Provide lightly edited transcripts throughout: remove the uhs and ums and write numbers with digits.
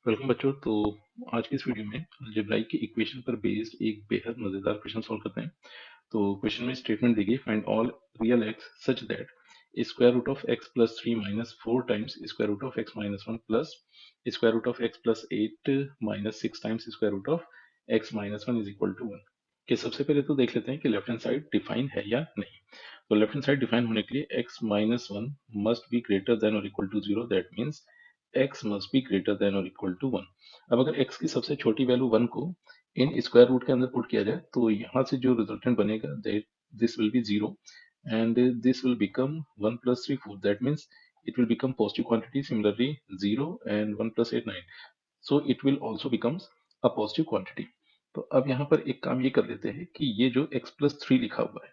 Welcome बच्चों। तो आज की इस वीडियो में अलजेब्राइक की इक्वेशन पर बेस्ड एक बेहद मजेदार क्वेश्चन सॉल्व करते हैं। तो क्वेश्चन में स्टेटमेंट दी गई, find all real x such that square root of x plus 3 minus 4 times square root of x minus 1 plus square root of x plus 8 minus 6 times square root of x minus 1 is equal to 1। कि सबसे पहले तो देख लेते हैं कि left hand side define है या नहीं। तो लेफ्ट हैंड साइड डिफाइन होने के लिए x minus 1 must be greater than और equal to 0, that means x must be greater than और इक्वल टू 1। अब अगर x की सबसे छोटी वैल्यू 1 को इन स्क्वायर रूट के अंदर पुट किया जाए तो यहाँ से जो रिजल्टेंट बनेगा that this will be 0 and this will become 1 plus 3 4, that means it will become positive quantity. Similarly 0 and 1 plus 8 9, so it will also becomes a positive quantity. तो अब यहाँ पर एक काम ये कर लेते हैं कि ये जो x plus 3 लिखा हुआ है,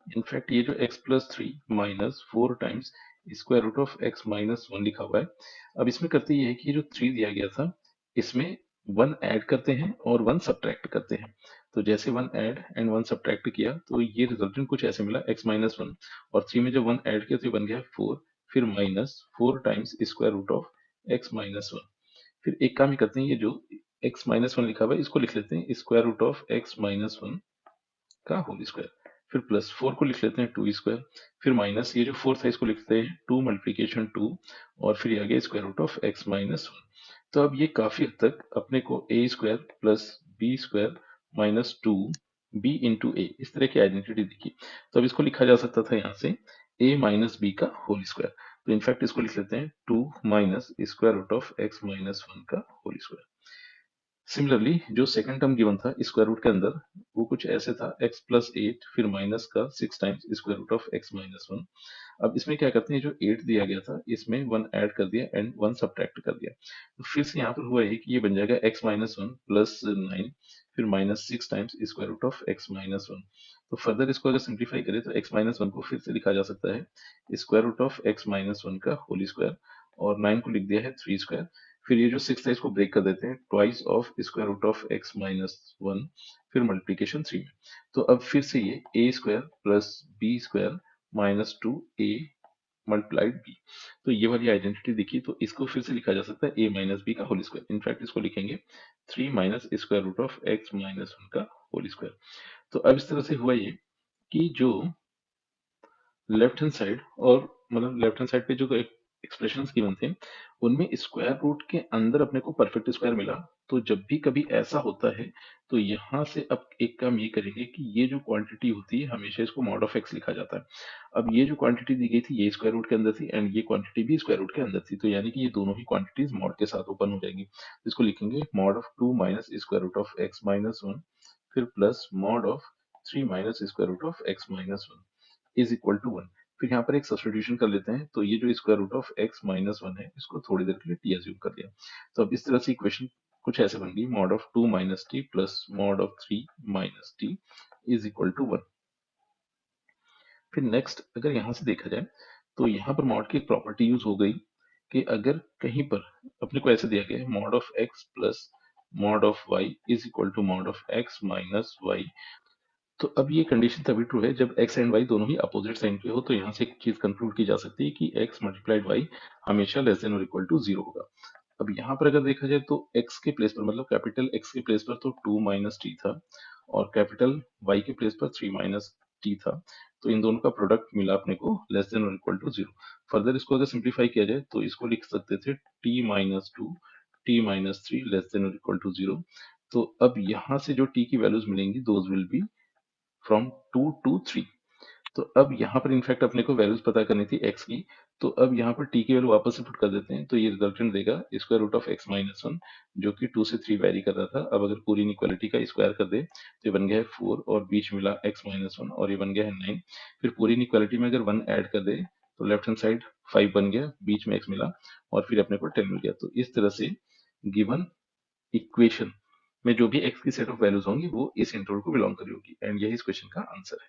इनफैक्ट ये जो x plus 3 minus 4 times square root of x minus 1 लिखा हुआ है। अब इसमें करते ये है कि ये जो 3 दिया गया था इसमें 1 ऐड करते हैं और 1 सब्ट्रैक्ट करते हैं। तो जैसे 1 ऐड एंड 1 सब्ट्रैक्ट किया तो ये रिजल्टेंट कुछ ऐसे मिला x माइनस 1, और 3 में जब 1 ऐड किया तो ये बन गया 4, फिर minus 4 times square root of x minus 1। फिर एक काम ही करते हैं, ये जो x माइनस 1 लिखा हुआ है इसको लिख लेते हैं square root of x minus 1 का होल स्क्वायर। फिर प्लस 4 को लिख लेते हैं 2 स्क्वायर, फिर माइनस ये जो फोर्थ है इसको लिखते हैं 2 मल्टीप्लीकेशन 2, और फिर ये आ गया square root of x minus 1। तो अब ये काफी हद तक अपने को a square plus B square minus 2 b into a इस तरह की आइडेंटिटी दिखी। तो अब इसको लिखा जा सकता था यहाँ से a माइनस बी का होल स्क्वायर। तो इनफैक्ट इसको लिख लेते हैं 2 minus square root of x minus 1 का होल स्क्वायर। सिमिलरली जो सेकंड टर्म गिवन था स्क्वायर रूट के अंदर वो कुछ ऐसे था x प्लस 8 फिर माइनस का 6 times square root of x minus 1। अब इसमें क्या करते हैं, जो 8 दिया गया था इसमें 1 ऐड कर दिया एंड 1 सब्ट्रैक्ट कर दिया। तो फिर से यहाँ पर हुआ है कि ये बन जाएगा x माइनस 1 प्लस 9 फिर minus 6 times square root of x minus 1। तो फर्दर इसको अगर सिंप्लीफाई करें तो x माइनस 1 को फिर से लिखा जा सकता है square root of x minus 1 का होल स्क्वायर, और 9 को लिख दिया है 3 स्क्वायर। फिर ये जो 6 है इसको ब्रेक कर देते हैं twice of square root of x minus 1, फिर मल्टीप्लीकेशन 3 में। तो अब फिर से ये a square plus B square minus 2a multiplied b। तो ये वाली आइडेंटिटी दिखी तो इसको फिर से लिखा जा सकता है a माइनस बी का होल स्क्वायर। इनफैक्ट इसको लिखेंगे 3 minus square root of x minus 1 का होल स्क्वायर। तो अब इस तरह से हुआ ये कि जो लेफ्ट हैंड साइड और मतलब लेफ्ट हैंड साइड पे जो एक्सप्रेशंस गिवन थे उनमें स्क्वायर रूट के अंदर अपने को परफेक्ट स्क्वायर मिला। तो जब भी कभी ऐसा होता है तो यहाँ से अब एक काम ये करेंगे कि ये जो क्वांटिटी होती है हमेशा इसको मॉड ऑफ एक्स लिखा जाता है। अब ये जो क्वांटिटी दी गई थी ये स्क्वायर रूट के अंदर थी एंड ये क्वांटिटी भी स्क्वायर रूट के अंदर थी, तो यानी कि ये दोनों ही क्वांटिटीज मॉड के साथ ओपन हो जाएंगी। तो इसको लिखेंगे mod of 2 minus square root of x minus 1 फिर plus mod of 3 minus square root of x minus 1 is equal to 1। फिर यहाँ पर एक सब्स्टिट्यूशन कर लेते हैं, तो ये जो square root of x minus 1 है इसको थोड़ी देर के लिए t एज्यूम कर लिया। तो अब इस तरह से इक्वेशन कुछ ऐसे बन गई mod of 2 minus T plus mod of 3 minus T is equal to 1। फिर नेक्स्ट अगर यहाँ से देखा जाए तो यहाँ पर मॉड की एक प्रॉपर्टी यूज हो गई कि अगर कहीं पर अपने को ऐसे दिया गया है mod of x plus mod of y is equal to mod of x minus y, तो अब ये कंडीशन तभी ट्रू है जब x एंड y दोनों ही अपोजिट साइन पे हो। तो यहाँ से एक चीज कंक्लूड की जा सकती है कि x मल्टीप्लाइड y हमेशा लेस देन और इक्वल टू 0 होगा। अब यहाँ पर अगर देखा जाए तो x के प्लेस पर मतलब कैपिटल x के प्लेस पर तो 2 माइनस टी था और कैपिटल y के प्लेस पर 3 माइनस टी था। तो इन दोनों का प्रोडक्ट मिला अपने को लेस देन और इक्वल टू 0। फर्दर इसको अगर सिंप्लीफाई किया जाए तो इसको लिख सकते थे t minus 2 t minus 3 less than और इक्वल टू 0। तो अब यहाँ से जो t की वैल्यूज मिलेंगी those will be from 2 to 3। तो अब यहाँ पर इनफैक्ट अपने को वैल्यूज पता करनी थी x की। तो अब यहाँ पर t की वैल्यू वापस से पुट कर देते हैं तो ये रिजल्टेंट देगा square root of x minus 1 जो कि 2 से 3 वेरी कर रहा था। अब अगर पूरी इनइक्वालिटी का स्क्वायर कर दे तो ये बन गया है 4 और बीच मिला x माइनस 1 और ये बन गया है 9। फिर पूरी इनइक्वालिटी में अगर 1 ऐड कर दे तो लेफ्ट हैंड साइड 5 बन गया, बीच में x मिला और फिर अपने को 10 मिल गया। तो इस तरह से गिवन इक्वेशन में जो भी x की सेट ऑफ वैल्यूज होंगी वो इस इंटरवल को बिलोंग करी होगी एंड यही इस क्वेश्चन का आंसर है।